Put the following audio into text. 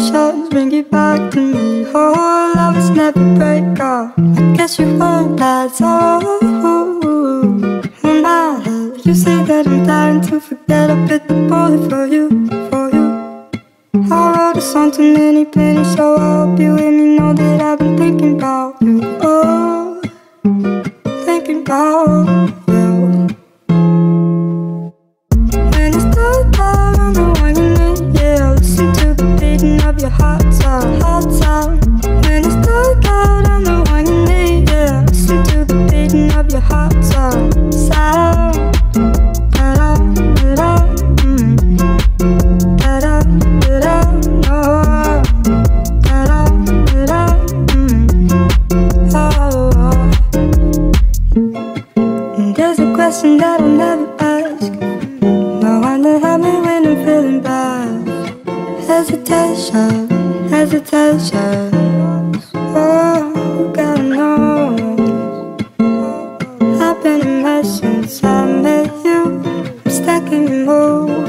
shots bring you back to me. Oh, love is never break off. I guess you won't, that's all. On my head, you say that I'm dying to forget. I bit the bullet for you, for you. I wrote a song too many pennies, so I hope you hear me know that I've been thinking about you. Oh, thinking about you. When it's dark out on the one you need, yeah, listen to the beating of your heart sound, heart sound. When it's dark out on the one you need, yeah, listen to the beating of your heart sound, sound. Da-da, da-da, da-da, da-da, oh. Da-da, da-da, oh. And there's a question that I'll never ask. No one to help me when I'm feeling bad. Hesitation, hesitation. Oh, you gotta know. I've been a mess since I met you. I'm stuck in your mood.